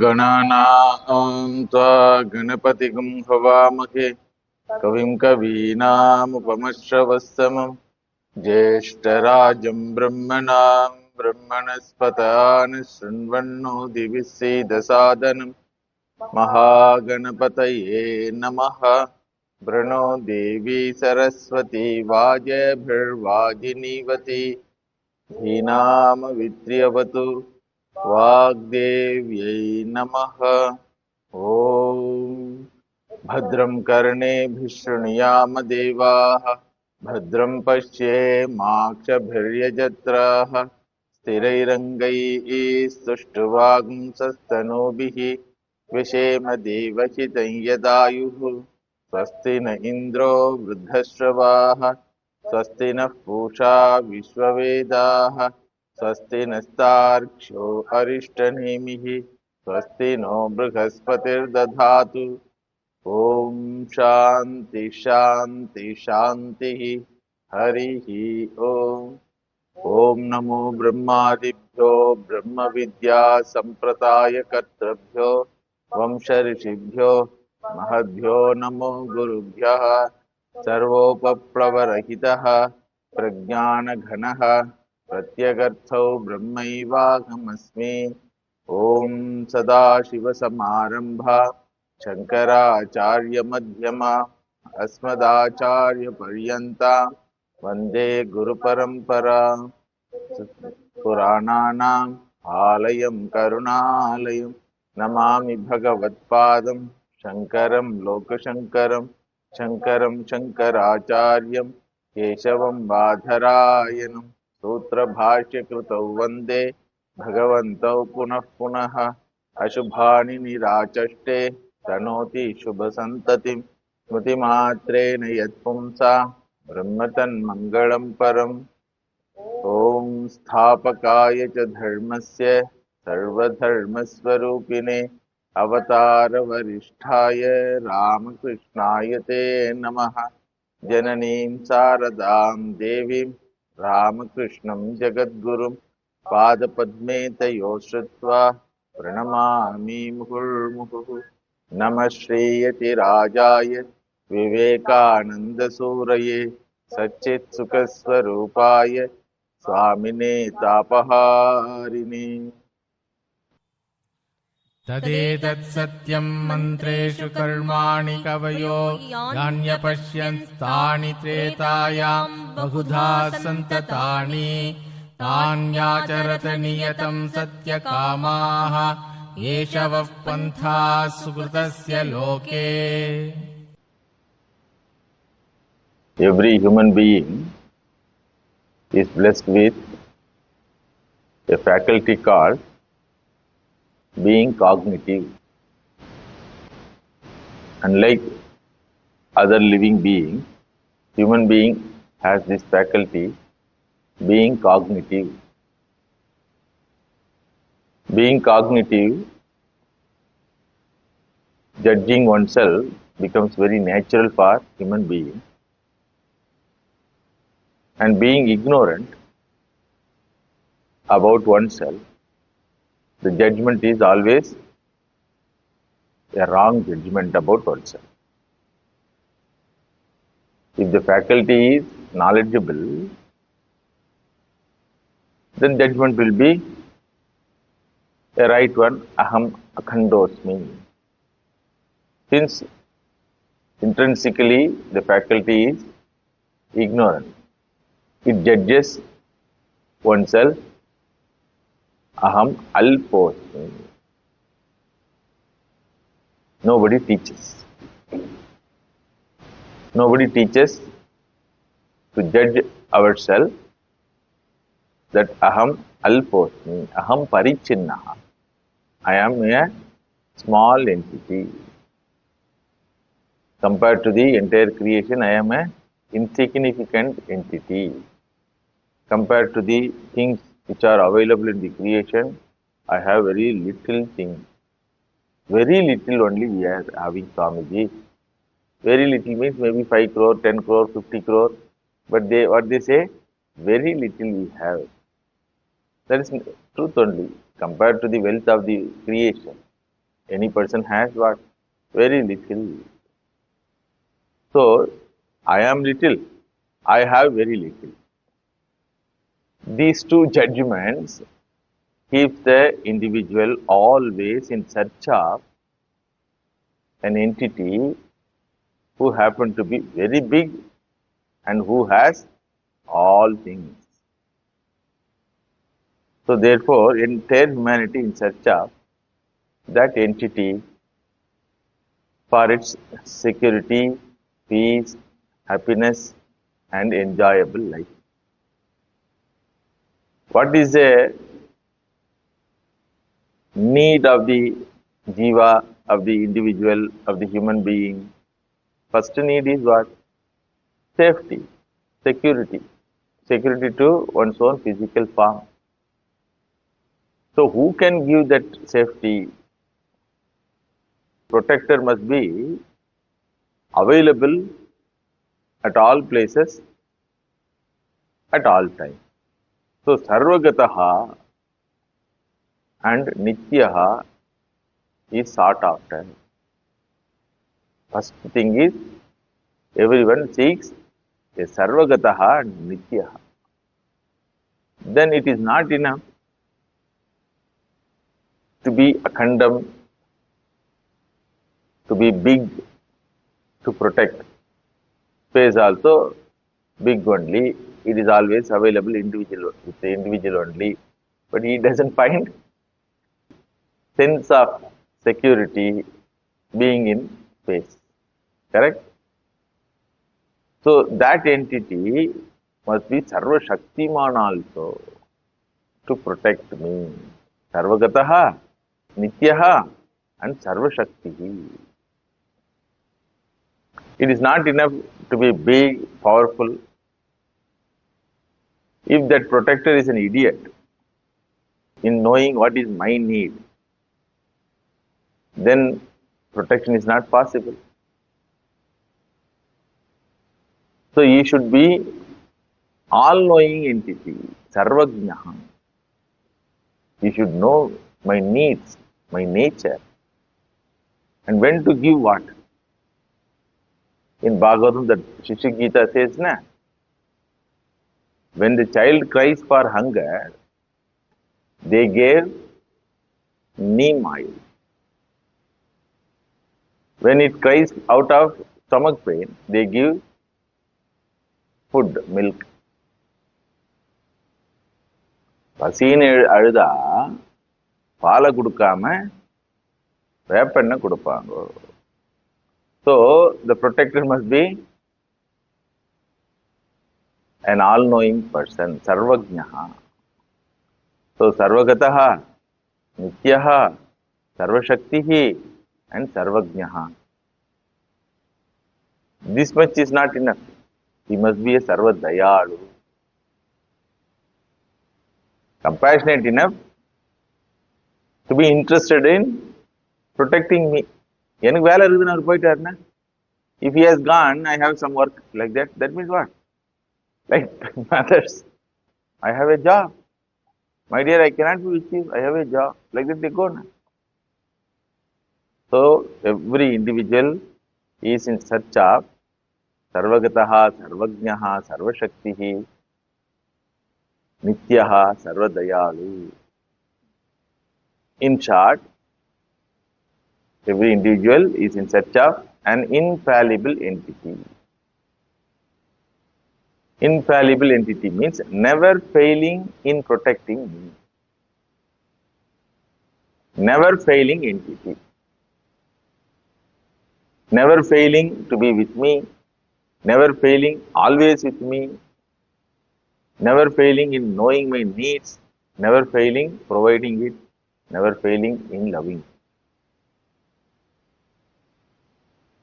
गणानां त्वा गणपतिगं हवामहे कविं कवीनामुपमश्रवस्तमं ज्येष्ठराजं ब्रह्मणां ब्रह्मणस्पतान् शृण्वन्नो दिवि सीदसादनं महागणपतये नमः। प्रणो देवी सरस्वती वाजभिर्वाजिनीवती धीनामवित्र्यवतु वाग्देव्यै नमः। ॐ भद्रं कर्णेभिः शृणुयाम देवाः भद्रं पश्येमाक्षभिर्यजत्राः स्थिरैरङ्गैः स्तुष्टुवागुंसस्तनूभिः विषेम देवहितं यदायुः। स्वस्ति न इन्द्रो वृद्धश्रवाः स्वस्ति नः पूषा विश्ववेदाः स्वस्ति नस्तार्क्ष्यो अरिष्टनेमिः स्वस्ति नो बृहस्पतिर्दधातु। ॐ शान्ति शान्ति शान्तिः। हरिः ॐ। ॐ नमो ब्रह्मादिभ्यो ब्रह्मविद्या सम्प्रदायकर्तृभ्यो वंशऋषिभ्यो महद्भ्यो नमो गुरुभ्यः। सर्वोपप्लवरहितः प्रज्ञानघनः प्रत्यगर्थो ब्रह्मैवाहमस्मि। ॐ सदाशिवसमारम्भा शङ्कराचार्यमध्यमा अस्मदाचार्यपर्यन्ता वन्दे गुरुपरम्परा। पुराणानाम् आलयं करुणालयं नमामि भगवत्पादं शङ्करं लोकशङ्करं शङ्करं शङ्कराचार्यं केशवं बादरायणं सूत्रभाष्यकृतौ वन्दे भगवन्तौ पुनः पुनः। अशुभानि निराचष्टे तनोति शुभसन्ततिं स्मृतिमात्रेण यत्पुंसा ब्रह्मतन्मङ्गलं परम्। ॐ स्थापकाय च धर्मस्य सर्वधर्मस्वरूपिणे अवतारवरिष्ठाय रामकृष्णाय ते नमः। जननीं शारदां देवीं रामकृष्णं जगद्गुरुं पादपद्मे तयोः श्रुत्वा प्रणमामि मुहुर्मुहुः। नमः श्रीयतिराजाय विवेकानन्दसूरये सच्चित्सुखस्वरूपाय स्वामिने तापहारिणे। तदेतत्सत्यं मन्त्रेषु कर्माणि कवयो यान्यपश्यन्स्तानि त्रेतायां बहुधा सन्ततानि तान्याचरत नियतं सत्यकामाः एष वः पन्थाः सुकृतस्य लोके। Every human being is blessed with a faculty called being cognitive. Unlike other living beings, human being has this faculty, being cognitive. Being cognitive, judging oneself becomes very natural for human being. And being ignorant about oneself, the judgment is always a wrong judgment about oneself. If the faculty is knowledgeable, then judgment will be a right one, aham akhandosmi. Since intrinsically the faculty is ignorant, it judges oneself, aham alposmi. Nobody teaches. Nobody teaches to judge ourselves that aham alposmi, aham parichinnaha. I am a small entity. Compared to the entire creation, I am a insignificant entity. Compared to the things which are available in the creation, I have very little things. Very little only we are having, Swamiji. Very little means maybe 5 crore, 10 crore, 50 crore. But what they say, very little we have. That is truth only, compared to the wealth of the creation. Any person has what? Very little. So, I am little, I have very little. These two judgments keep the individual always in search of an entity who happen to be very big and who has all things. So therefore, entire humanity in search of that entity for its security, peace, happiness, and enjoyable life. What is the need of the jiva, of the individual, of the human being? First need is what? Safety, security. Security to one's own physical form. So who can give that safety? Protector must be available at all places, at all times. So Sarvagataha and Nityaha is sought after. First thing is, everyone seeks a Sarvagataha and Nityaha. Then it is not enough to be Akhandam, to be big, to protect. Space also big only. It is always available individual with the individual only. But he doesn't find sense of security being in space. Correct? So that entity must be Sarva Shaktiman also to protect me. Sarvagataha, Nityaha, and Sarva Shakti. It is not enough to be big, powerful. If that protector is an idiot in knowing what is my need, then protection is not possible. So he should be all-knowing entity, Sarvajnaha. He should know my needs, my nature, and when to give what. In Bhagavatam, the Shishya Gita says, na, when the child cries for hunger, they gave neem oil. When it cries out of stomach pain, they give food, milk. பசின்னு அழுதா பாலை கொடுக்காம வேப்பெண்ணெய் கொடுப்பாங்க. So the protector must be an all-knowing person, Sarvajnaha. So Sarvagataha, Nityaha, Sarvashaktihi, and Sarvajnaha. This much is not enough. He must be a Sarvadayalu. Compassionate enough to be interested in protecting me. எனக்கு வேலை இருக்குதுன்னு அவர் போயிட்டாருன்னா, if he has gone, I have some work like that. That means what? Like mothers, I have a job. My dear, I cannot be with you. I have a job. Like that they go now. So every individual is in search of Sarvagataha, Sarvajnaha, Sarvashaktihi, Nityaha, Sarvadayalu. In short, every individual is in search of an infallible entity. Infallible entity means never failing in protecting me. Never failing entity. Never failing to be with me. Never failing always with me. Never failing in knowing my needs. Never failing providing it. Never failing in loving.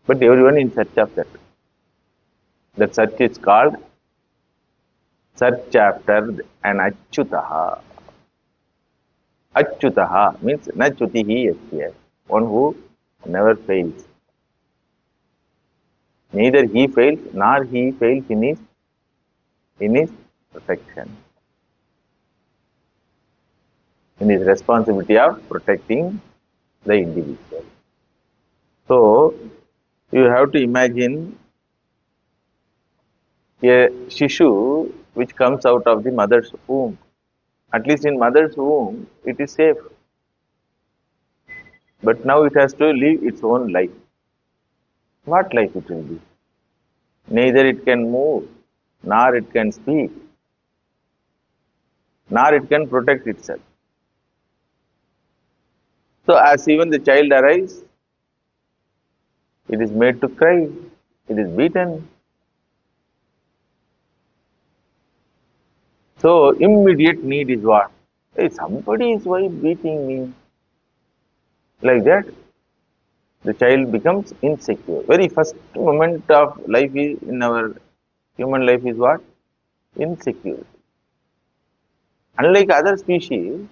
But everyone in search of that. That search is called search after an Achyutaha. Achyutaha means na chutihi yasya, one who never fails. Neither he fails nor he fails in his protection, in his responsibility of protecting the individual. So, you have to imagine a Shishu which comes out of the mother's womb. At least in mother's womb, it is safe. But now it has to live its own life. What life it will be? Neither it can move, nor it can speak, nor it can protect itself. So as even the child arrives, it is made to cry, it is beaten. So immediate need is what? Hey, somebody is why beating me. Like that, the child becomes insecure. Very first moment of life is, in our human life is what? Insecure. Unlike other species,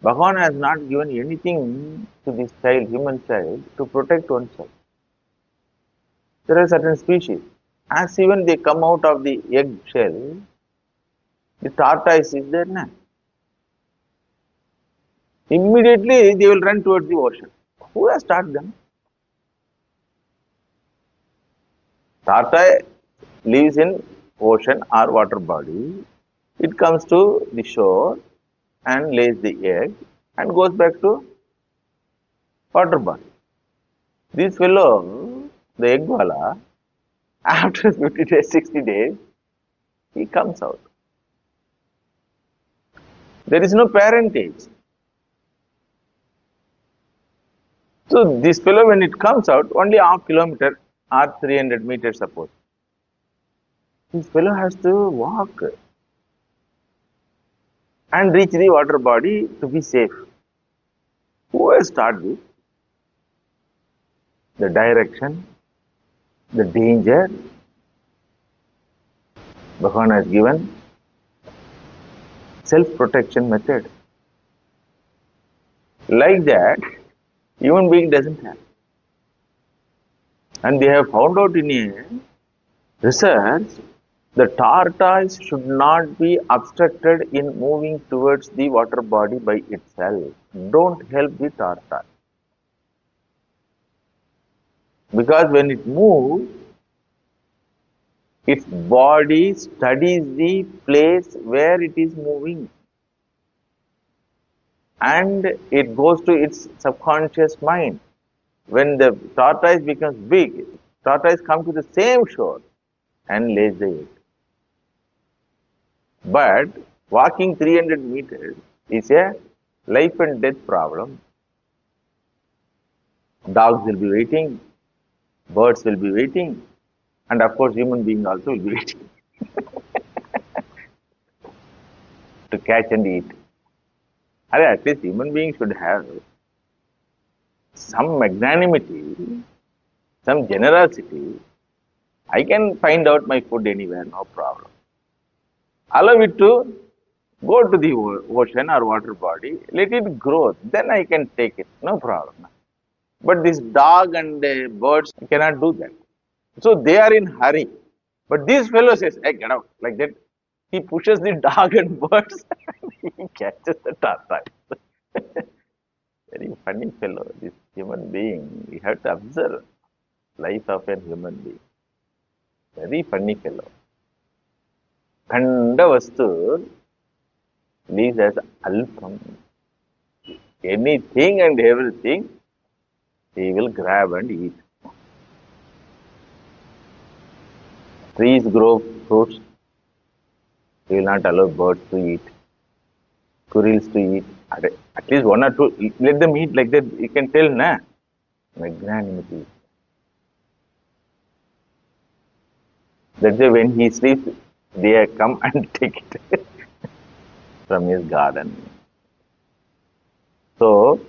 Bhagavan has not given anything to this child, human child, to protect oneself. There are certain species. As even they come out of the egg shell, the tortoise is there now. Immediately they will run towards the ocean. Who has taught them? Tortoise lives in ocean or water body. It comes to the shore and lays the egg and goes back to water body. This fellow, the egg wala, after 50 days, 60 days, he comes out. There is no parentage. So this fellow, when it comes out, only half kilometer or 300 meters suppose. This fellow has to walk and reach the water body to be safe. Who has taught this? The direction, the danger, Bhagavan has given self-protection method. Like that, human being doesn't have. And they have found out in a research, the tortoise should not be obstructed in moving towards the water body by itself. Don't help the tortoise. Because when it moves, its body studies the place where it is moving. And it goes to its subconscious mind. When the tortoise becomes big, tortoise comes to the same shore and lays the egg. But walking 300 meters is a life and death problem. Dogs will be waiting, birds will be waiting, and of course human being also will be waiting to catch and eat. At least human beings should have some magnanimity, some generosity. I can find out my food anywhere, no problem. Allow it to go to the ocean or water body, let it grow, then I can take it, no problem. But this dog and birds cannot do that. So they are in hurry. But this fellow says, hey, get out, like that. He pushes the dog and birds, he catches the tortoise. Very funny fellow, this human being. We have to observe life of a human being. Very funny fellow. Khanda vastu lives as alpam. Anything and everything he will grab and eat. Trees grow fruits, he will not allow birds to eat, squirrels to eat. At least one or two, let them eat like that, you can tell, na? Magnanimity. That's why when he sleeps, they come and take it from his garden. So,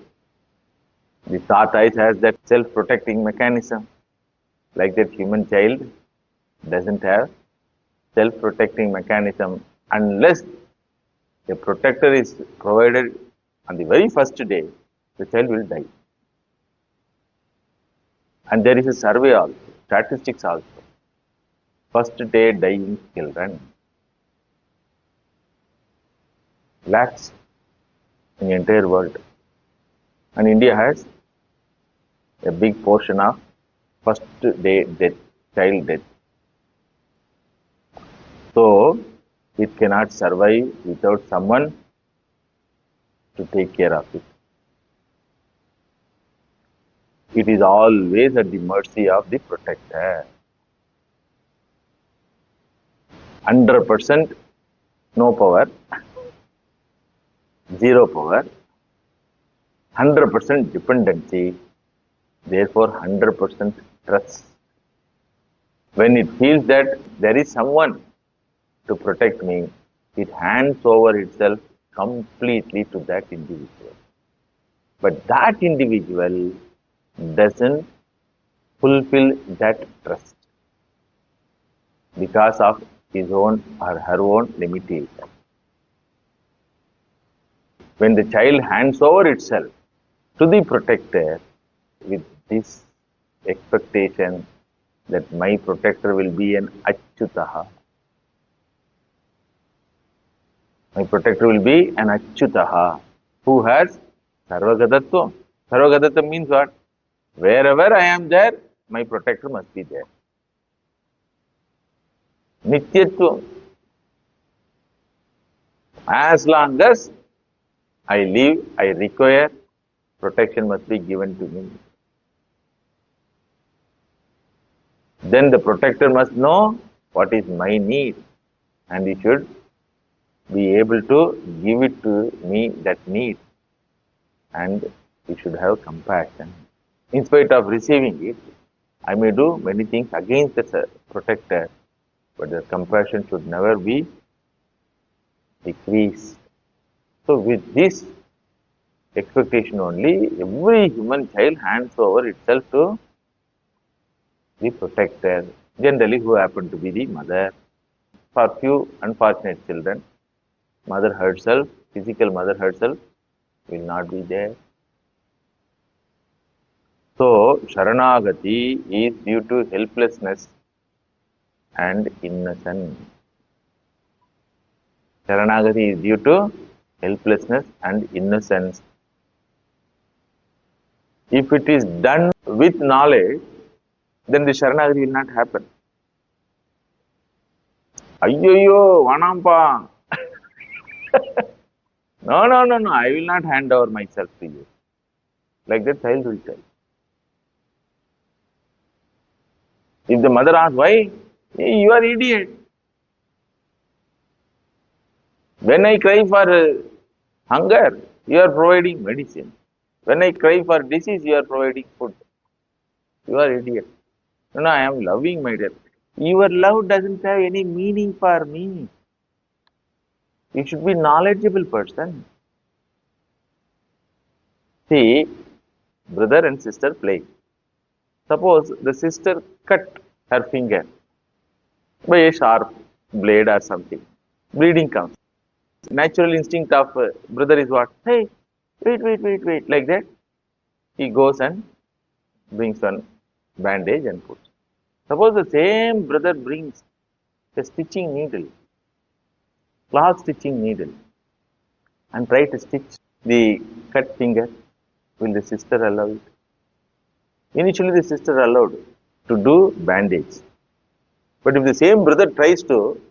the tortoise has that self-protecting mechanism, like that human child doesn't have self-protecting mechanism unless a protector is provided on the very first day, the child will die. And there is a survey also, statistics also. First day dying children, lakhs in the entire world. And India has a big portion of first day death, child death. So it cannot survive without someone to take care of it. It is always at the mercy of the protector. 100% no power, 0 power, 100% dependency, therefore 100% trust. When it feels that there is someone to protect me, it hands over itself completely to that individual. But that individual doesn't fulfill that trust because of his own or her own limitation. When the child hands over itself to the protector with this expectation that my protector will be an Achyutaha. My protector will be an Achyutaha who has Sarvagatatvam. Sarvagatatvam means what? Wherever I am there, my protector must be there. Nityatvam. As long as I live, I require protection must be given to me. Then the protector must know what is my need and he should be able to give it to me that need, and he should have compassion. In spite of receiving it, I may do many things against the protector, but the compassion should never be decreased. So with this expectation only, every human child hands over itself to the protector, generally who happen to be the mother. For few unfortunate children, mother herself, physical mother herself, will not be there. So, Sharanagati is due to helplessness and innocence. Sharanagati is due to helplessness and innocence. If it is done with knowledge, then the Sharanagati will not happen. Ayyoyo, Vanampa. No, I will not hand over myself to you. Like that child will tell. If the mother asks, why? Hey, you are idiot. When I cry for hunger, you are providing medicine. When I cry for disease, you are providing food. You are idiot. No, I am loving my dear. Your love doesn't have any meaning for me. You should be knowledgeable person. See, brother and sister play. Suppose the sister cut her finger by a sharp blade or something. Bleeding comes. Natural instinct of brother is what? Hey, wait, like that. He goes and brings one bandage and puts. Suppose the same brother brings a stitching needle, cloth stitching needle, and try to stitch the cut finger. Will the sister allow it? Initially, the sister allowed to do bandage. But if the same brother tries to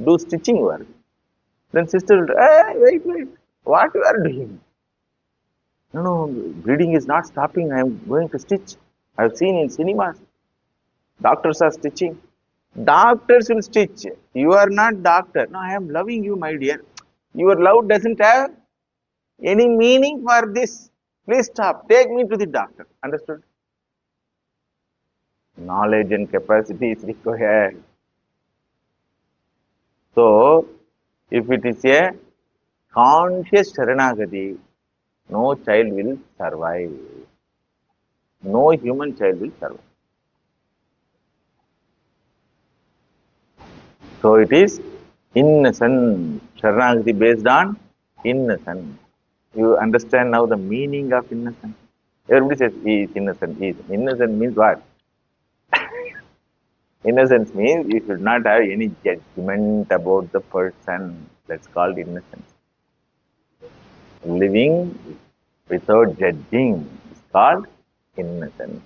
do stitching work, then sister will, hey, wait, what you are doing? No, bleeding is not stopping. I am going to stitch. I have seen in cinemas, doctors are stitching. Doctors will stitch. You are not doctor. No, I am loving you, my dear. Your love doesn't have any meaning for this. Please stop. Take me to the doctor. Understood? Knowledge and capacity is required. So, if it is a conscious Sharanagati, no child will survive. No human child will survive. So, it is innocent. Sharanagati based on innocence. You understand now the meaning of innocence? Everybody says he is innocent. He is. Innocent means what? Innocence means you should not have any judgment about the person. That's called innocence. Living without judging is called innocence.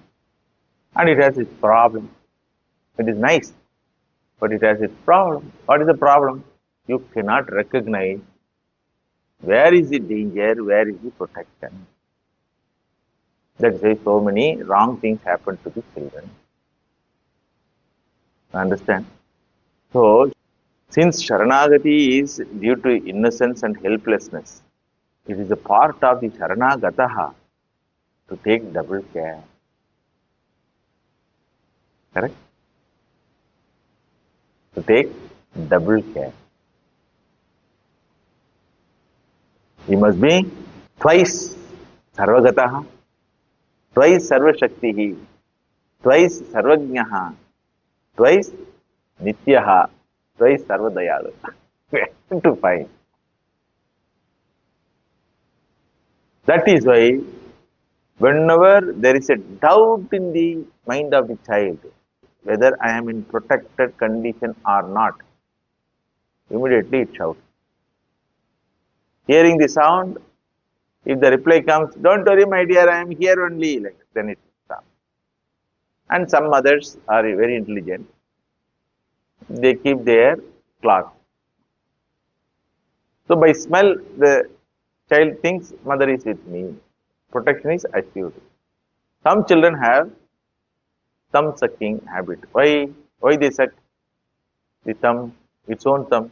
And it has its problem. It is nice, but it has its problem. What is the problem? You cannot recognize where is the danger, where is the protection. That's why so many wrong things happen to the children. Understand? So, since Sharanagati is due to innocence and helplessness, it is a part of the Sharanagataha to take double care. Correct? To take double care. He must be twice Sarvagataha, twice Sarvashaktihi, twice Sarvajnaha, twice Nityaha, twice Sarvadayalu. Where to find? That is why whenever there is a doubt in the mind of the child, whether I am in protected condition or not, immediately it shouts. Hearing the sound, if the reply comes, don't worry my dear, I am here only, like then it stops. And some mothers are very intelligent. They keep their clock. So by smell, the child thinks mother is with me. Protection is assured. Some children have thumb sucking habit. Why? Why they suck the thumb, its own thumb?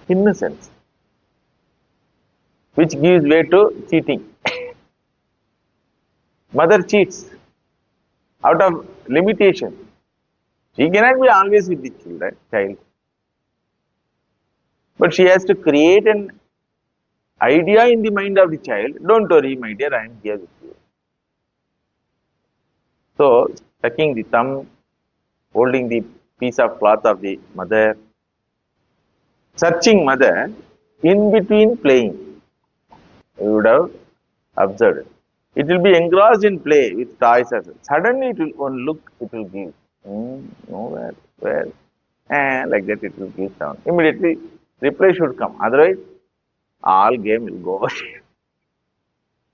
Innocence, which gives way to cheating. Mother cheats out of limitation. She cannot be always with the child. But she has to create an idea in the mind of the child. Don't worry, my dear, I am here with you. So, sucking the thumb, holding the piece of cloth of the mother, searching mother in between playing. You would have observed. It will be engrossed in play with toys. Suddenly, it will one look, it will give. Nowhere, where? Like that, it will give sound. Immediately, reply should come. Otherwise, all game will go.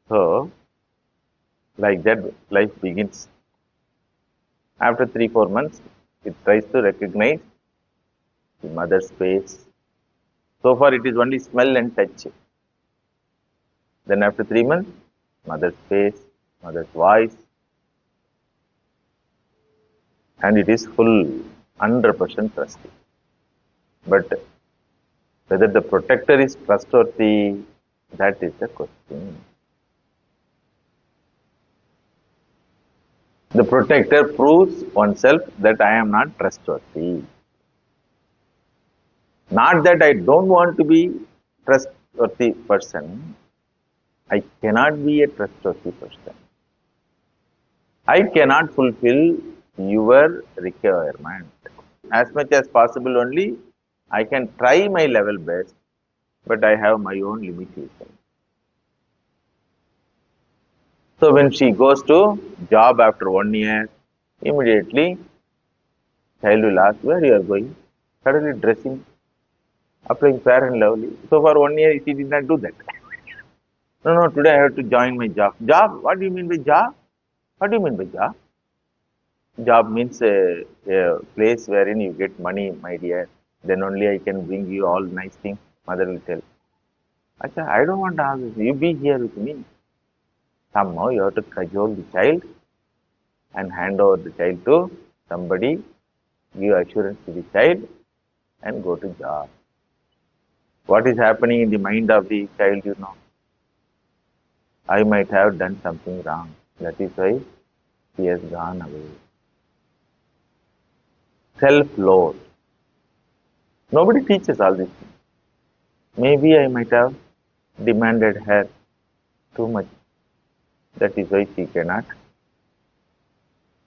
So, like that, life begins. After 3-4 months, it tries to recognize the mother's face. So far, it is only smell and touch. Then after 3 months, mother's face, mother's voice, and it is full 100% trusty. But whether the protector is trustworthy, that is the question. The protector proves oneself that I am not trustworthy. Not that I don't want to be trustworthy person. I cannot be a trustworthy person. I cannot fulfill your requirement. As much as possible only, I can try my level best, but I have my own limitations. So when she goes to job after 1 year, immediately child will ask, where you are going? Suddenly dressing, applying fair and lovely. So for 1 year, she did not do that. No, today I have to join my job. Job? What do you mean by job? What do you mean by job? Job means a place wherein you get money, my dear. Then only I can bring you all nice things. Mother will tell. Achha, I don't want all this. You be here with me. Somehow you have to cajole the child and hand over the child to somebody, give assurance to the child and go to job. What is happening in the mind of the child, you know? I might have done something wrong. That is why he has gone away. Self-load. Nobody teaches all these things. Maybe I might have demanded her too much. That is why she cannot.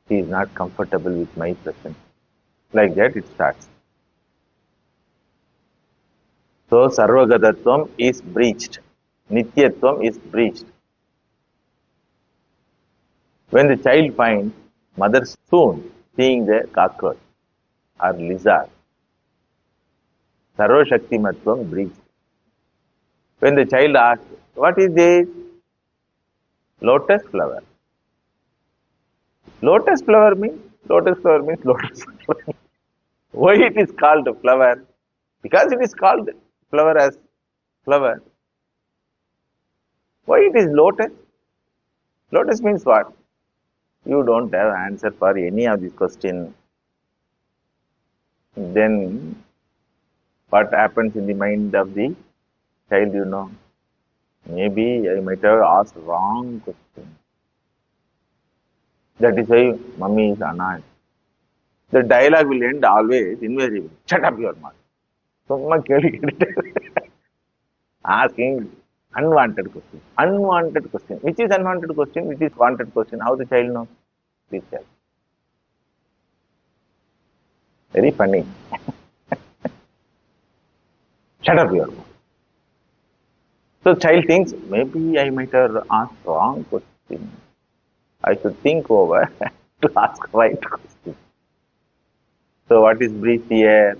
She is not comfortable with my presence. Like that it starts. So, Sarvagatatvam is breached. Nityatvam is breached. When the child finds mother soon seeing the cockroach or lizard, Sarvashaktimatvam breached. When the child asks, what is this? Lotus flower. Lotus flower means lotus flower. Why it is called flower? Because it is called flower as flower. Why it is lotus? Lotus means what? You don't have answer for any of these questions. Then what happens in the mind of the child, you know? Maybe I might have asked wrong question. That is why mummy is annoyed. The dialogue will end always invariably. Shut up your mouth. சும்மா கேள்வி கேட்டுட்டு asking unwanted question. Unwanted question. Which is unwanted question? Which is wanted question? How the child knows? Please tell. Very funny. Shut up your mouth. So child thinks, maybe I might have asked wrong question. I should think over to ask right question. So what is brief here?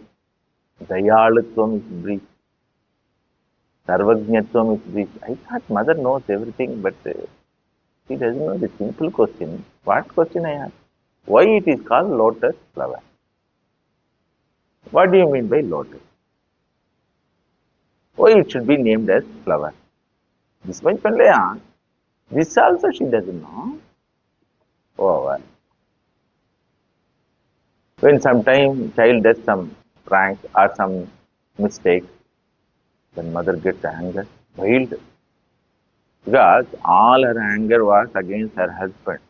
Dayalatvam is brief. Sarvajñatvam is brief. I thought mother knows everything, but she doesn't know the simple question. What question I asked? Why it is called lotus flower? What do you mean by lotus? Why it should be named as flower? This much only asked. This also she doesn't know. Oh, well. When sometime child does some prank or some mistake, then mother gets anger, wild. Because all her anger was against her husband.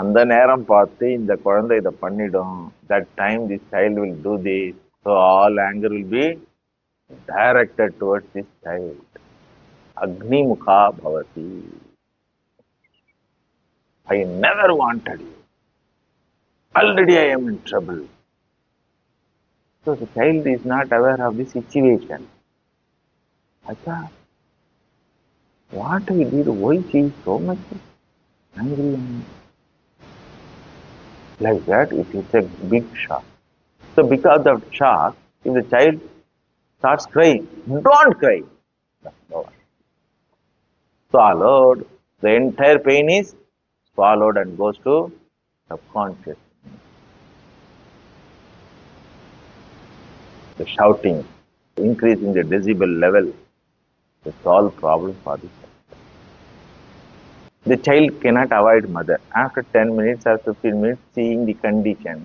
அந்த நேரம் பார்த்து இந்த குழந்தை இதை பண்ணிடும். That time this child will do this. So all anger will be directed towards this child. Agni mukha bhavati. I never wanted you. Already I am in trouble. So the child is not aware of the situation. Acha, what I did, why she is so much angry? Like that, it is a big shock. So because of shock, if the child starts crying, don't cry. Swallowed. The entire pain is swallowed and goes to subconscious. The shouting, increasing the decibel level, to solve problem for the child. The child cannot avoid mother. After 10 minutes or 15 minutes, seeing the condition,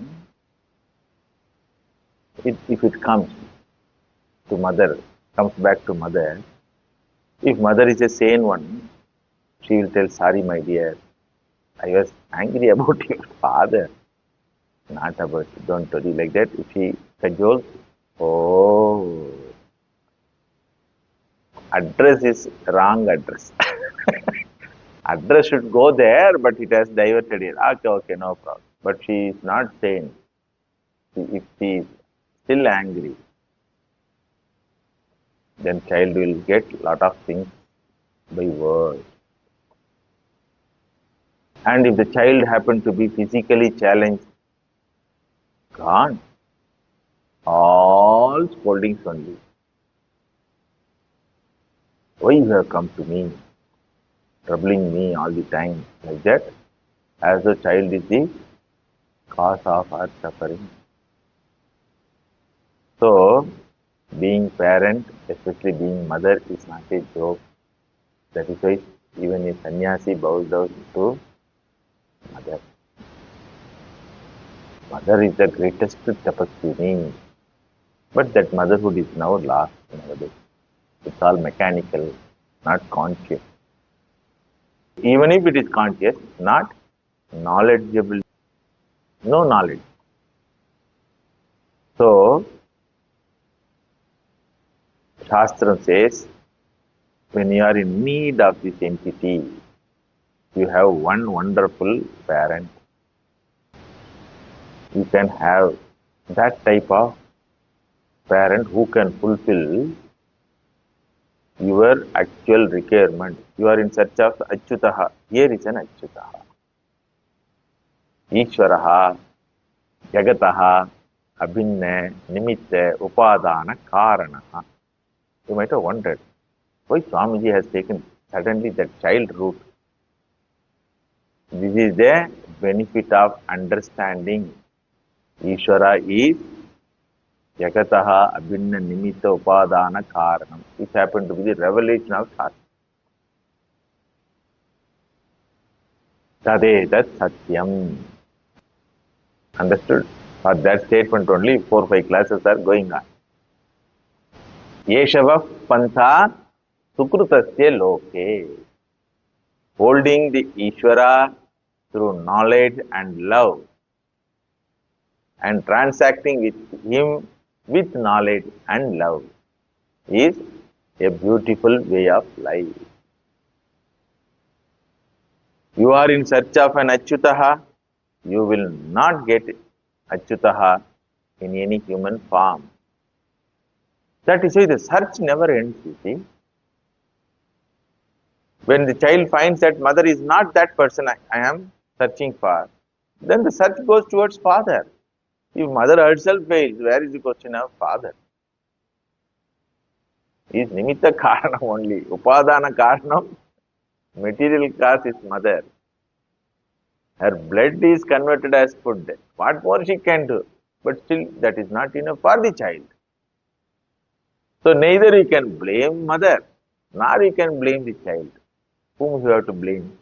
if it comes to mother, comes back to mother, if mother is a sane one, she will tell, sorry my dear, I was angry about your father, not about you. Don't worry. Like that, if she cajoles, oh, address is wrong address. Address should go there, but it has diverted here. Okay, no problem. But she is not sane. If she is still angry, then child will get lot of things by word. And if the child happen to be physically challenged, gone. All scoldings only. Why you have come to me, troubling me all the time, like that, as the child is the cause of our suffering. So, being parent, especially being mother, is not a joke. That is why even a sannyasi bows down to mother. Mother is the greatest tapaswini. But that motherhood is now lost nowadays. It's all mechanical, not conscious. Even if it is conscious, not knowledgeable. No knowledge. So, Shastra says, when you are in need of this entity, you have one wonderful parent. You can have that type of parent who can fulfill your actual requirement. You are in search of Achyutaha. Here is an Achyutaha. Ishwaraha, Jagataha, Abhinna, Nimitta, Upadana, Karanaha. You might have wondered why Swamiji has taken suddenly that child route. This is the benefit of understanding. Ishwara is Jagataha Abhinna Nimitta Upadana Karanam. This happened to be the revelation of Shastra. Tadetat Satyam. Understood? For that statement only 4-5 classes are going on. Yeshava Pantha Sukrutasya Loke. Holding the Ishwara through knowledge and love and transacting with him with knowledge and love is a beautiful way of life. You are in search of an Achyutaha, you will not get Achyutaha in any human form. That is why the search never ends, you see. When the child finds that mother is not that person I am searching for, then the search goes towards father. If mother herself fails, where is the question of father? Is nimitta karanam only. Upadana karanam, material cause is mother. Her blood is converted as food. What more she can do? But still, that is not enough for the child. So neither you can blame mother, nor you can blame the child. Whom you have to blame?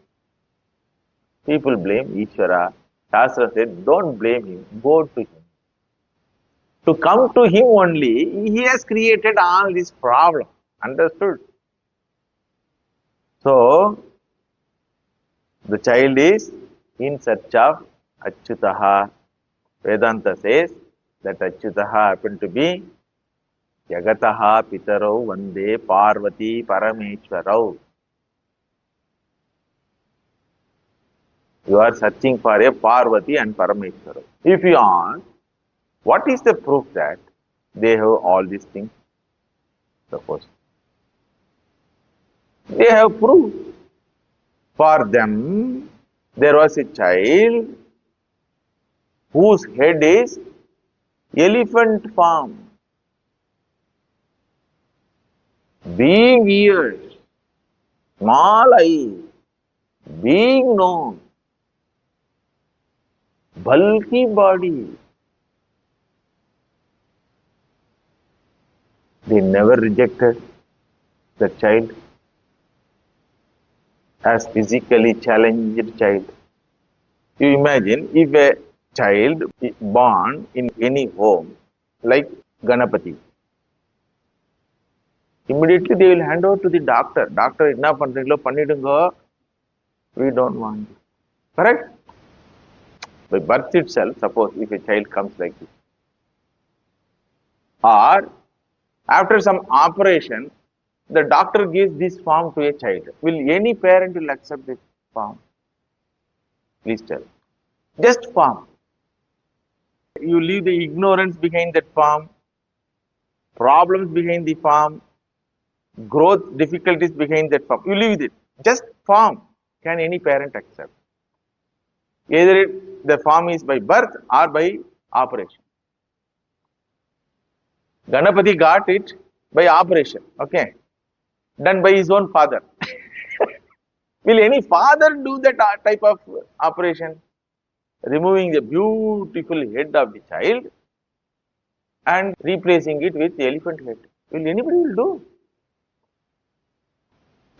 People blame Ishwara. Shastra said, don't blame him, go to him. To come to him only, he has created all this problem. Understood? So, the child is in search of Achyutaha. Vedanta says that Achyutaha happened to be Jagataha Pitarau Vande Parvati Parameshwarau. You are searching for a Parvati and Parameshwarau. If you ask, what is the proof that they have all these things? Suppose they have proof. For them, there was a child whose head is elephant form, big ears, small eyes, big nose, bulky body. They never rejected the child as physically challenged child. You imagine if a child is born in any home like Ganapati, immediately they will hand over to the doctor. Doctor, enna pandringlo pannidungo. We don't want. Correct? By birth itself, suppose if a child comes like this, or after some operation, the doctor gives this form to a child. Will any parent will accept this form? Please tell. Just form. You leave the ignorance behind that form, problems behind the form, growth difficulties behind that form. You leave it. Just form. Can any parent accept? Either the form is by birth or by operation. Ganapati got it by operation. Okay. Done by his own father. Will any father do that type of operation? Removing the beautiful head of the child and replacing it with elephant head. Will anybody will do?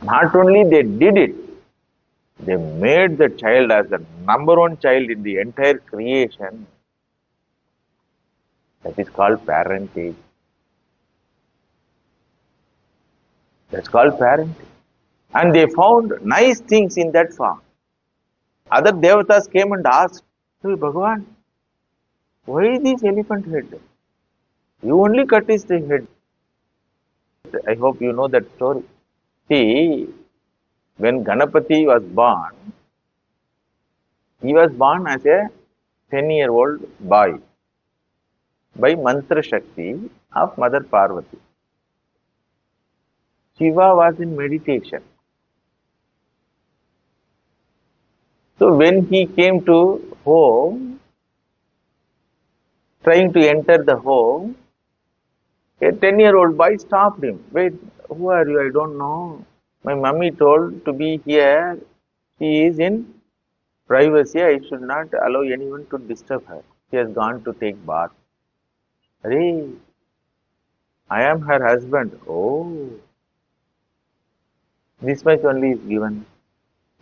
Not only they did it, they made the child as the number one child in the entire creation. That is called parentage. That's called parentage. And they found nice things in that form. Other devatas came and asked, hey, Bhagavan, why this elephant head? You only cut his head. I hope you know that story. See, when Ganapati was born, he was born as a 10-year-old boy by Mantra Shakti of Mother Parvati. Shiva was in meditation. So when he came to home, trying to enter the home, a 10-year-old boy stopped him. Wait, who are you? I don't know. My mummy told to be here. She is in Privacy, I should not allow anyone to disturb her. She has gone to take bath. Hey, I am her husband. Oh, this much only is given.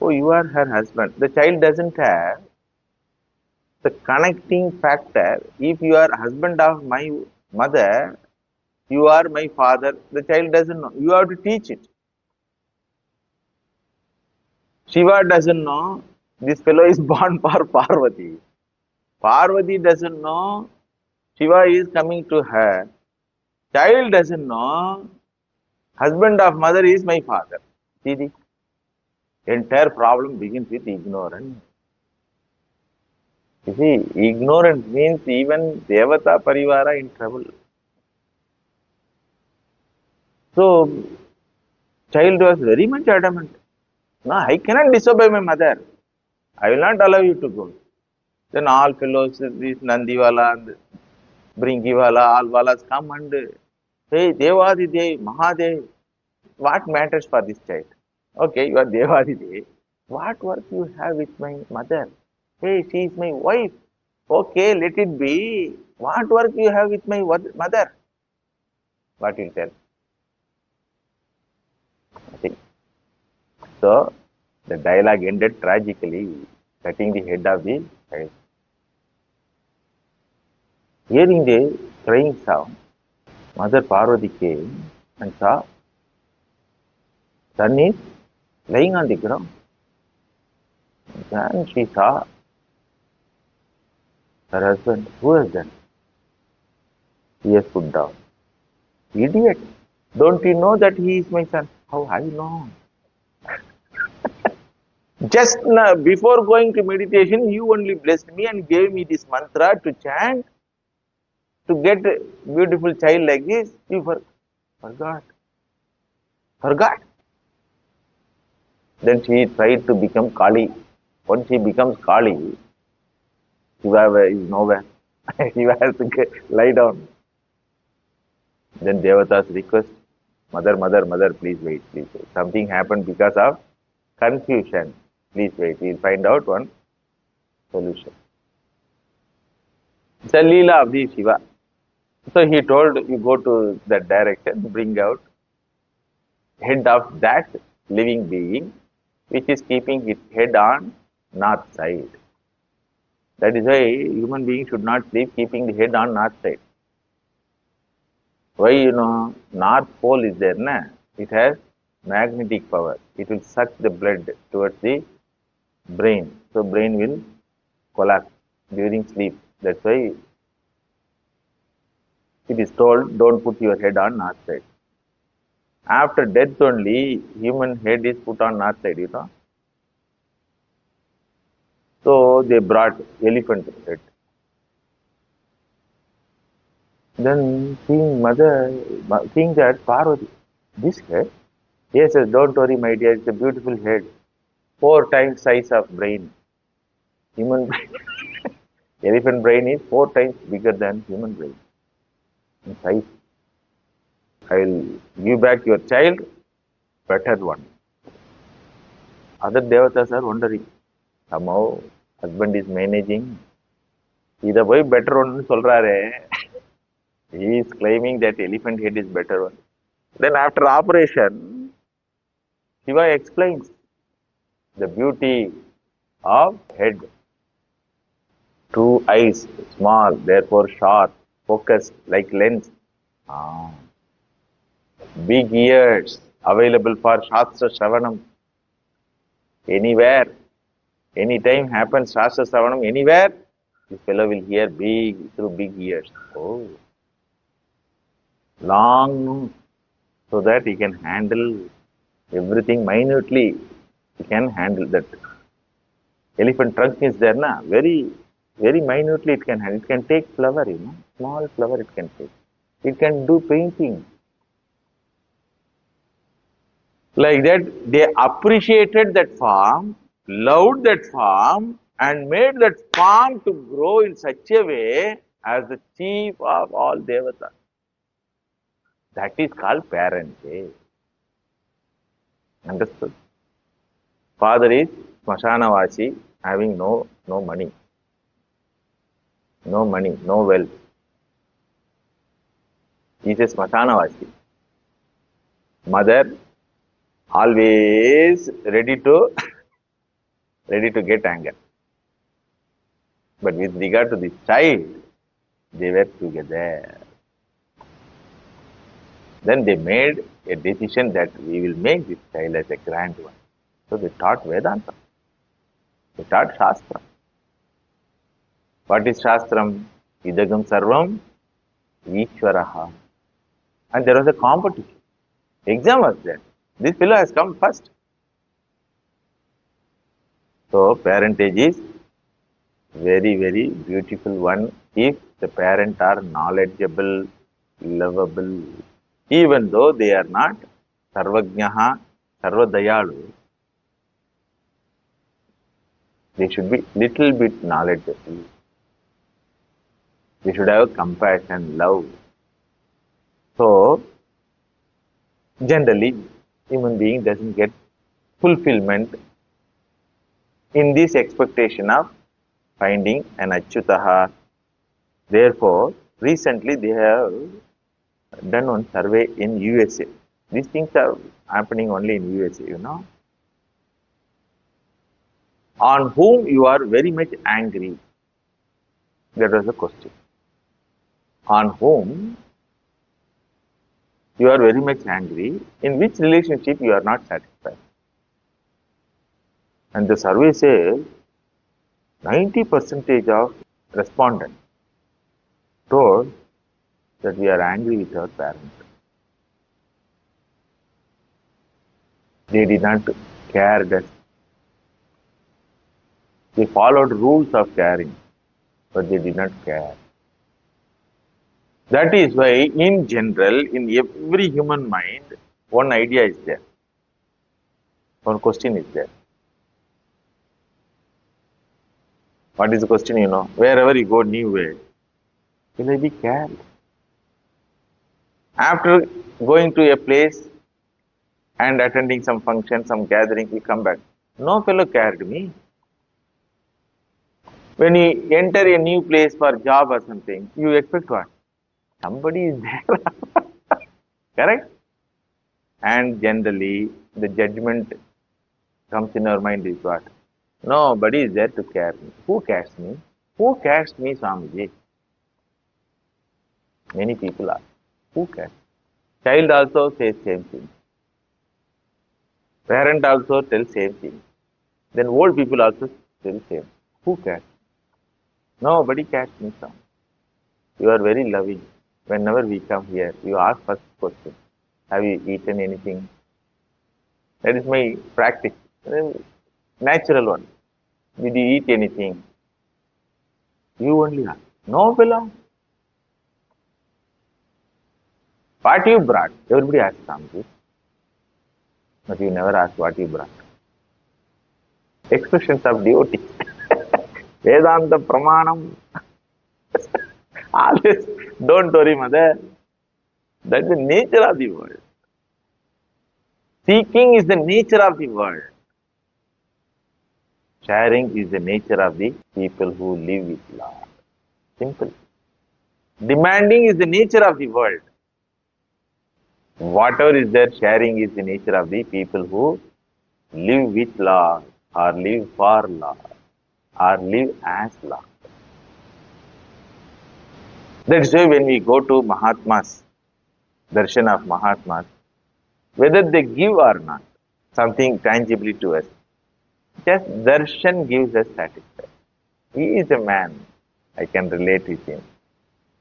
Oh, you are her husband. The child doesn't have the connecting factor. If you are husband of my mother, you are my father. The child doesn't know. You have to teach it. Shiva doesn't know. This fellow is born for Parvati. Parvati doesn't know. Shiva is coming to her. Child doesn't know. Husband of mother is my father. See, the entire problem begins with ignorance. You see, ignorance means even Devata Parivara in trouble. So, child was very much adamant. No, I cannot disobey my mother. I will not allow you to go. Then all fellows, this Nandiwala and Bringiwala, all Walas come and hey, Devadidev, Mahadev, what matters for this child? Okay, you are Devadidev. What work you have with my mother? Hey, she is my wife. Okay, let it be. What work you have with my mother? What will tell? Nothing. So, the dialogue ended tragically, cutting the head of the child. Hearing the crying sound, Mother Parvati came and saw son is lying on the ground. Then she saw her husband. Who is that? He has put down. Idiot! Don't you know that he is my son? How I know? Just now, before going to meditation, you only blessed me and gave me this mantra to chant to get a beautiful child like this. You forgot. Forgot. Then she tried to become Kali. Once she becomes Kali, Shiva is nowhere. Shiva has to lie down. Then Devata's request, Mother, Mother, Mother, please wait, please wait. Something happened because of confusion. Please wait, we'll find out one solution. It's a Leela of the Shiva. So he told, you go to that direction, bring out head of that living being, which is keeping its head on north side. That is why human being should not sleep keeping the head on north side. Why, north pole is there, na? It has magnetic power. It will suck the blood towards the brain. So brain will collapse during sleep. That's why it is told, don't put your head on north side. After death only, human head is put on north side, So they brought elephant head. Then seeing that Parvati, this head, yes, don't worry, my dear, it's a beautiful head. 4 times size of brain. Human brain, elephant brain is 4 times bigger than human brain in size. I will give back your child, better one. Other devatas are wondering. Somehow, husband is managing. Either way, better one solrare. He is claiming that elephant head is better one. Then after operation, Shiva explains the beauty of head. 2 eyes, small, therefore sharp, focused like lens. Big ears, available for Shastra Shravanam. Anywhere, anytime happens Shastra Shravanam, anywhere, this fellow will hear through big ears. Oh. Long nose, so that he can handle everything minutely. He can handle that. Elephant trunk is there, na? Very, very minutely it can handle. It can take flower, small flower it can take. It can do painting. Like that, they appreciated that farm, loved that farm, and made that farm to grow in such a way as the chief of all devatas. That is called parentage. Understood? Father is Smashanavasi, having no money, no wealth. He is a smasanavasi. Mother always ready to get anger. But with regard to this child, they were together. Then they made a decision that we will make this child as a grand one. So they taught Vedanta. They taught Shastra. What is Shastram? Idagam Sarvam Ishwaraha. And there was a competition. Exam was there. This fellow has come first. So parentage is very, very beautiful one if the parents are knowledgeable, lovable. Even though they are not Sarvajnaha, Sarvadayalu, they should be little bit knowledgeable. They should have compassion, love. So, generally, human being doesn't get fulfillment in this expectation of finding an Achyutaha. Therefore, recently they have done one survey in USA. These things are happening only in USA, you know. On whom you are very much angry? That was the question. On whom you are very much angry, in which relationship you are not satisfied? And the survey says 90% of respondents told that we are angry with our parents. They did not care that. They followed rules of caring, but they did not care. That is why, in general, in every human mind, one idea is there. One question is there. What is the question, you know? Wherever you go new way, will I be cared? After going to a place and attending some function, some gathering, you come back. No fellow cared me. When you enter a new place for job or something, you expect what? Somebody is there. Correct? And generally, the judgment comes in our mind is what? Nobody is there to care me. Who cares me? Who cares me, Swamiji? Many people ask. Who cares? Child also says same thing. Parent also tells same thing. Then old people also tell same. Who cares? Nobody cares me, Swamiji. You are very loving. Whenever we come here, you ask first question. Have you eaten anything? That is my practice. Natural one. Did you eat anything? You only ask. No fellow. What you brought? Everybody asks something. But you never ask what you brought. Expressions of devotee. Vedanta Pramanam. Always, don't worry, mother. That's the nature of the world. Seeking is the nature of the world. Sharing is the nature of the people who live with Lord. Simple. Demanding is the nature of the world. Whatever is there, sharing is the nature of the people who live with Lord, or live for Lord, or live as Lord. That's why when we go to Mahatmas, darshan of Mahatmas, whether they give or not, something tangibly to us, just darshan gives us satisfaction. He is a man, I can relate with him.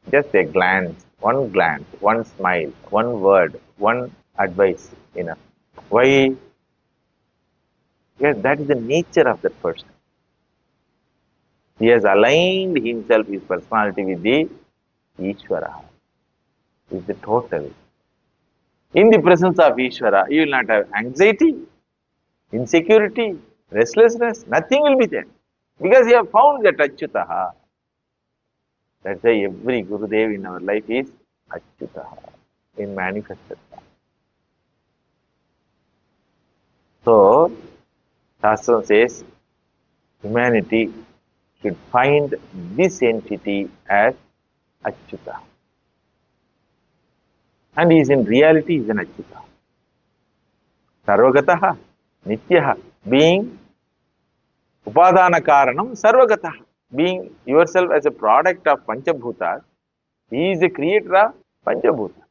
Just a glance, one smile, one word, one advice, enough. Why? Yes, that is the nature of that person. He has aligned himself, his personality with the Ishwara, with the total. In the presence of Ishwara, you will not have anxiety, insecurity, restlessness, nothing will be there. Because you have found that Achyutaha. That's why every Gurudev in our life is Achyutaha, in manifested form. So, Shastra says, humanity should find this entity as Achyuta. And he is in reality is an Achyuta. Sarvagataha, Nityaha, being Upadana Karanam, Sarvagataha, being yourself as a product of Panchabhutas, he is the creator of Panchabhutas.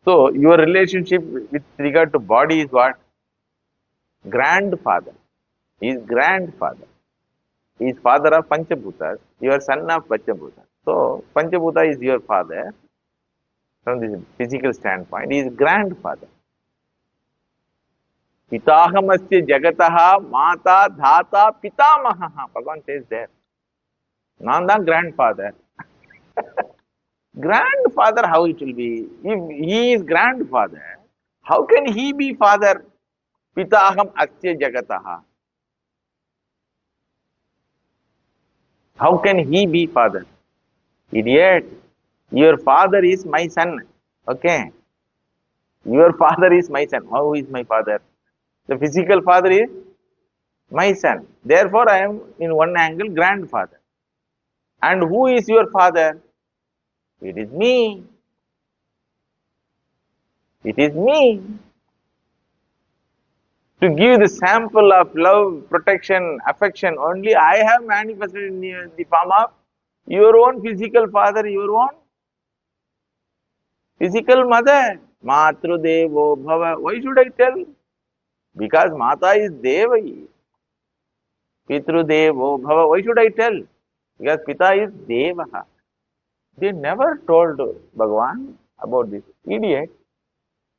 So, your relationship with regard to body is what? Grandfather. He is grandfather. He is father of Panchabhutas. You are son of Panchabhutas. So, Panchabhuta is your father from this physical standpoint. He is grandfather. Pitahamasya jagataha mata dhata pitamaha. Bhagavan says there. Nanda grandfather. Grandfather, how it will be? If he is grandfather, how can he be father? Pitaham asya jagataha. How can he be father? Idiot. Your father is my son. Okay. Your father is my son. How is my father? The physical father is my son. Therefore, I am in one angle grandfather. And who is your father? It is me. It is me. To give the sample of love, protection, affection, only I have manifested in the form of your own physical father, your own physical mother. Matru Devo Bhava. Why should I tell? Because Mata is Devayi. Pitru Devo Bhava. Why should I tell? Because Pita is Devaha. They never told Bhagavan about this. Idiot.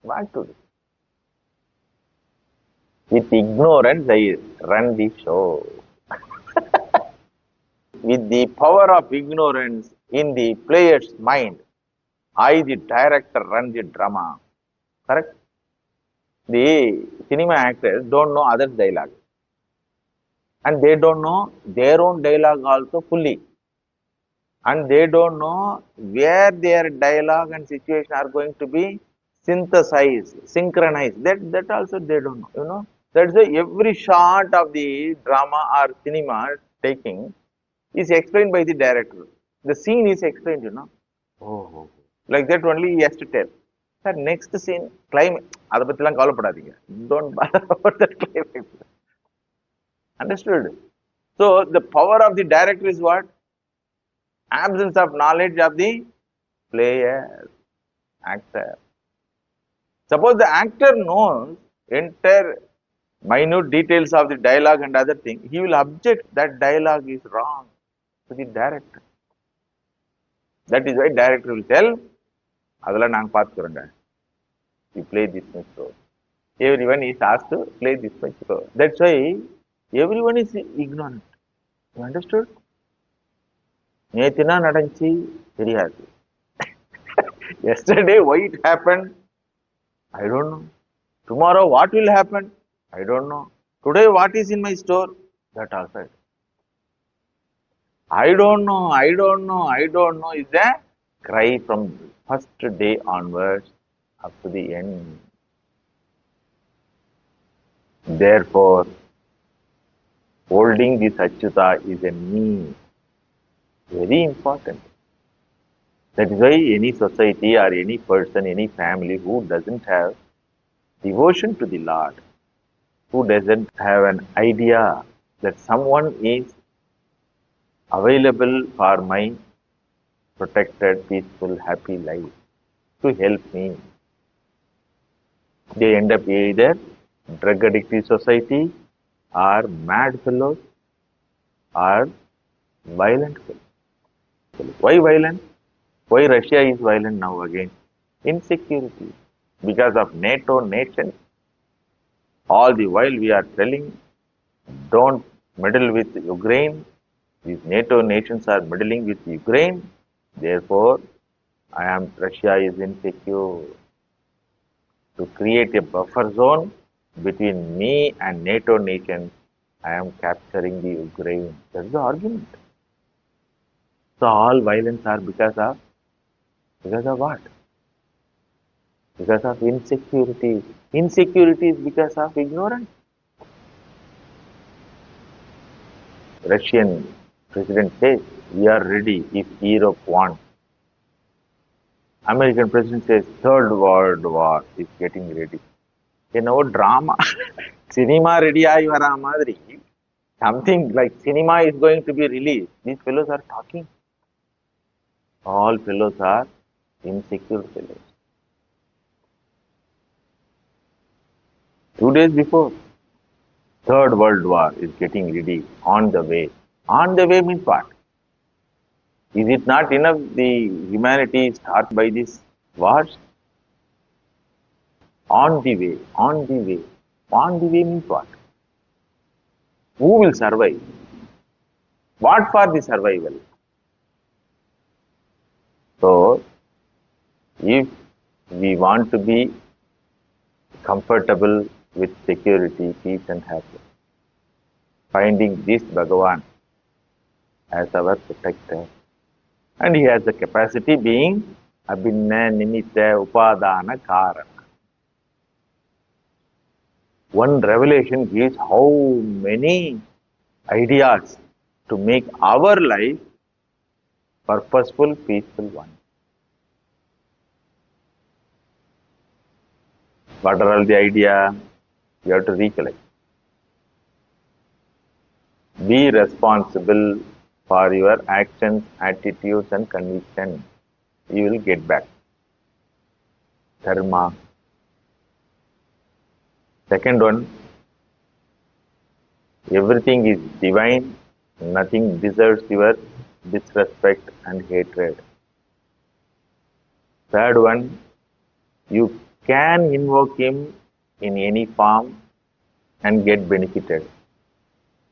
What to do? With ignorance, I run the show. With the power of ignorance in the player's mind, I, the director, run the drama. Correct? The cinema actors don't know other dialogue. And they don't know their own dialogue also fully. And they don't know where their dialogue and situation are going to be synthesized, synchronized. That also they don't know. You know, that's why every shot of the drama or cinema taking is explained by the director. The scene is explained, you know. Oh, like that only he has to tell. Sir, next scene, climax. அதை பத்திலாம் கவலைப்படாதீங்க. Don't bother about that climax. Understood? So, the power of the director is what? Absence of knowledge of the player, actor. Suppose the actor knows entire minute details of the dialogue and other thing, he will object that dialogue is wrong to the director. That is why director will tell, அதெல்லாம் நாங்க பார்த்துக்கிறோங்க. You play this much role. Everyone is asked to play this much role. That's why everyone is ignorant. You understood? நேத்தினா நடந்துச்சு தெரியாது. Yesterday why it happened? I don't know. Tomorrow what will happen? I don't know. Today what is in my store? That also. I don't know, I don't know, I don't know is a cry from first day onwards up to the end. Therefore, holding this Achyuta is a me. Very important. That is why any society or any person, any family who doesn't have devotion to the Lord, who doesn't have an idea that someone is available for my protected, peaceful, happy life to help me, they end up either drug addictive society or mad fellows or violent fellows. Why violent? Why Russia is violent now again? Insecurity. Because of NATO nations. All the while we are telling, don't meddle with Ukraine. These NATO nations are meddling with Ukraine. Therefore, Russia is insecure. To create a buffer zone between me and NATO nations, I am capturing the Ukraine. That's the argument. So all violence are because of what? Because of insecurity. Insecurity is because of ignorance. Russian president says, we are ready if Europe wants. American president says, Third World War is getting ready. Drama. Cinema ready ayivara madri. Something like cinema is going to be released. These fellows are talking. All fellows are insecure fellows. 2 days before, Third World War is getting ready, on the way. On the way means what? Is it not enough the humanity start by these wars? On the way, on the way. On the way means what? Who will survive? What for the survival? So, if we want to be comfortable with security, peace and happiness, finding this Bhagavan as our protector, and he has the capacity being abhinna nimitta upadana karana. One revelation gives how many ideas to make our life purposeful, peaceful one. What are all the ideas? You have to recollect. Be responsible for your actions, attitudes and convictions. You will get back. Dharma. Second one, everything is divine, nothing deserves your disrespect and hatred. Third one, you can invoke him in any form and get benefited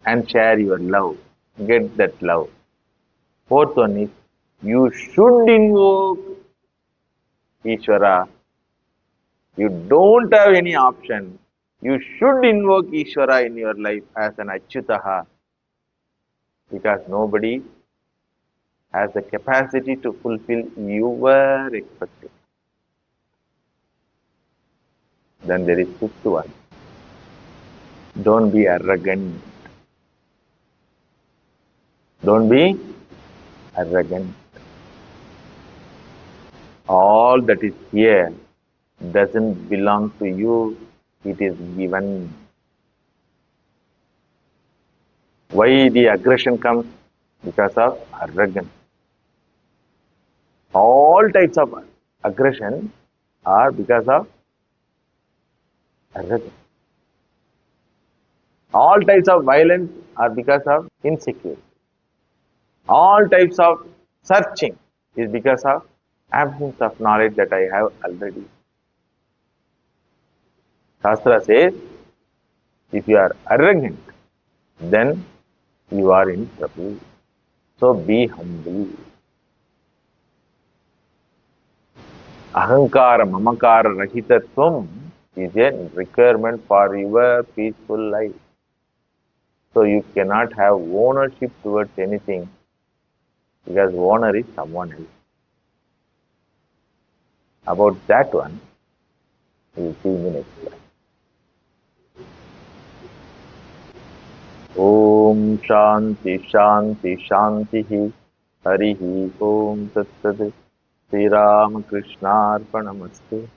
and share your love, get that love. Fourth one is, you should invoke Ishwara. You don't have any option. You should invoke Ishwara in your life as an Achyutaha, because nobody has the capacity to fulfill your expectation. Then there is fifth one. Don't be arrogant. Don't be arrogant. All that is here doesn't belong to you. It is given. Why the aggression comes? Because of arrogance. All types of aggression are because of arrogance. All types of violence are because of insecurity. All types of searching is because of absence of knowledge that I have already. Shastra says, if you are arrogant, then you are in trouble. So be humble. Ahankara mamakara rahitatvam is a requirement for your peaceful life. So you cannot have ownership towards anything, because owner is someone else. About that one, we will see in the next slide. Om Shanti Shanti Shanti Harihi Om Tat Sat. Sri Ram Krishna Arpanamastu.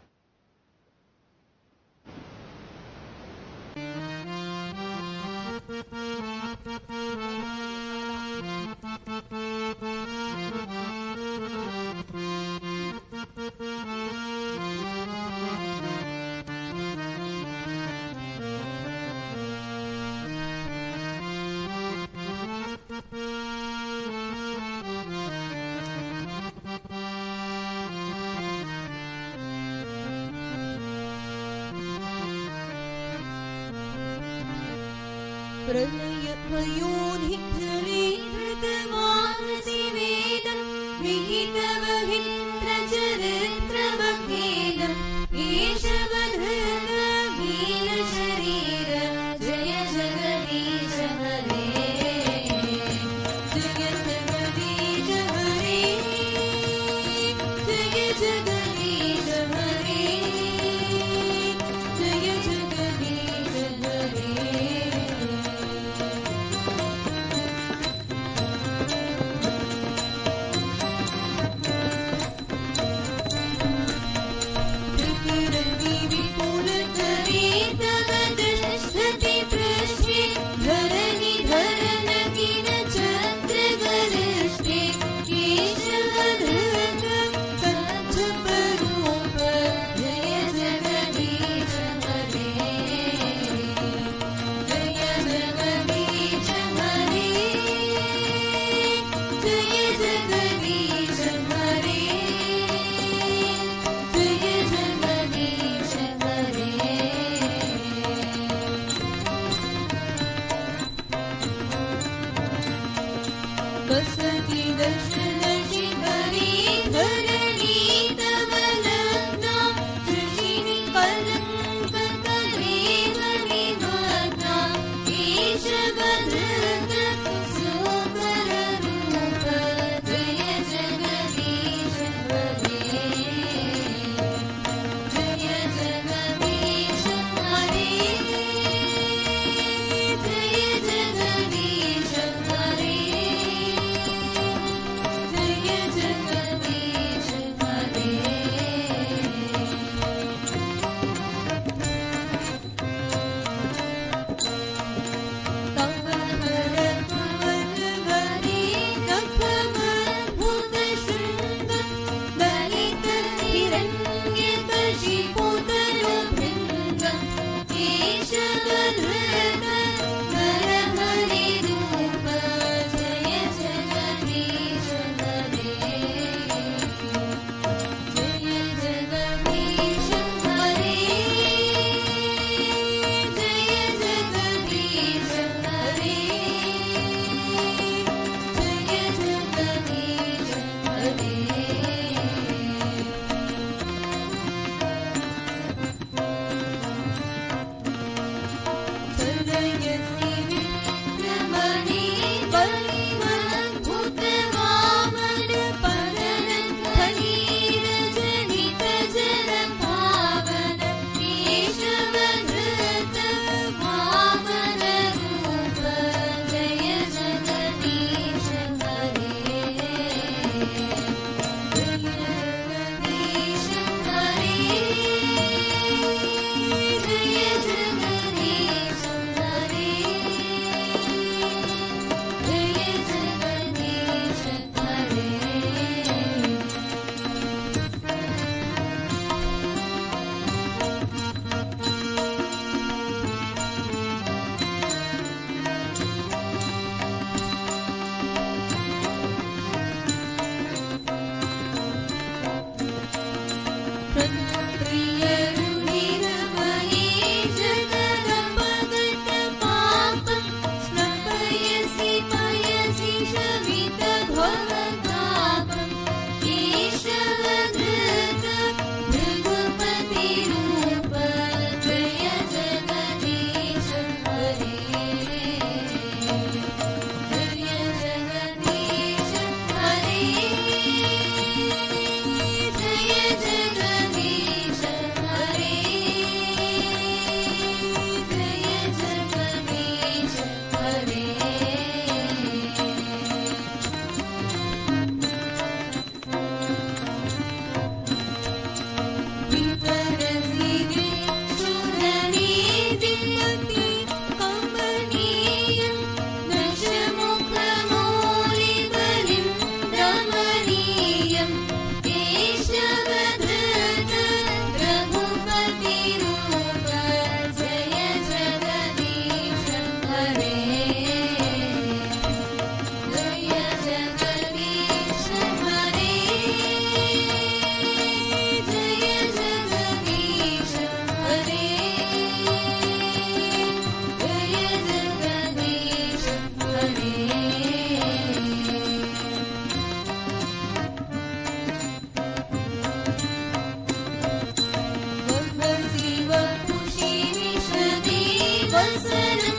वसनं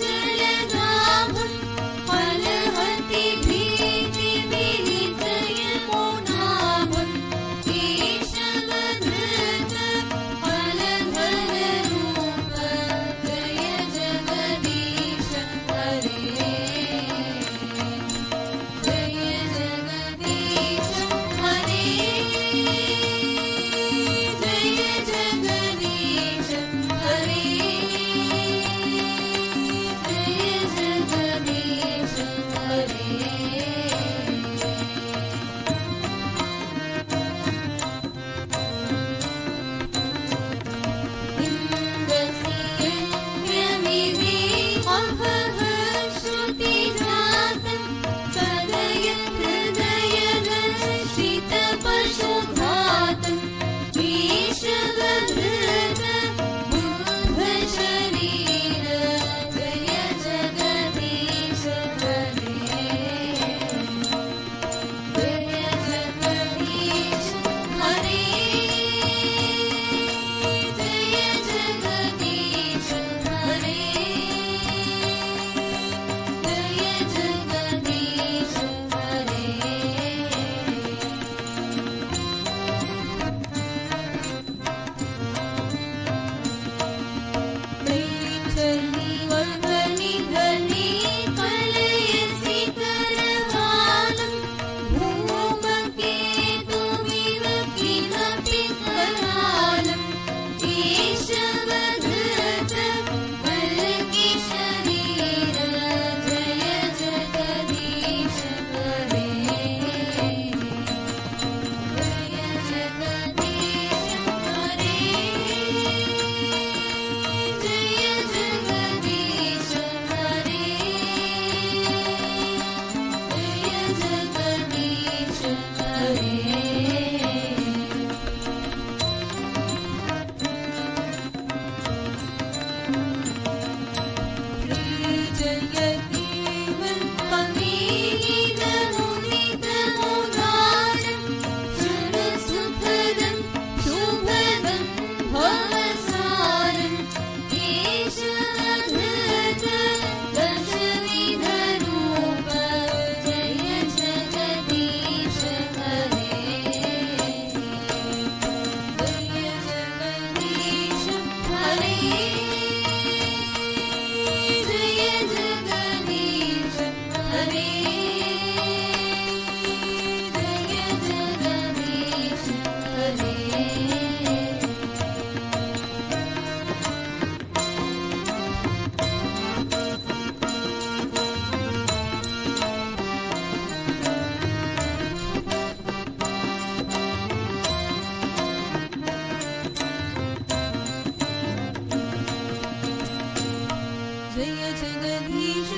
जलगाभं फलहति भीतिविनितयमुनाभं केशवधृत फलधररूप जय जगदीश हरे जय जगदीश हरे जय जगदीश हरे जय जगदीश हरे इन्द्रस्य अहः श्रुतिजातं सदयत् हृदयदर्शितपशुघातं ईशवधृत बुद्धशरीर जय जगदीश हरे जय जगदीश हरे जय जगदीश हरे जय जगदीश हरे प्रीतली वर्णनि धनी कलयसि करवालं धूमकेतुमिव किमपि करालम् केशवधृत वल्लकीशरीर जय जगदीश हरे जय जगदीश हरे जय जगदीश हरे जय जगदीश हरे जयतीव कवीदमुनितमुदारं सुरसुखदं शुभदं भवसारं केशवधृत दशविधरूप जय जगदीश हरे जय जगदीश हरे जय जगदीश हरे जय जगदीश हरे जय जगदीश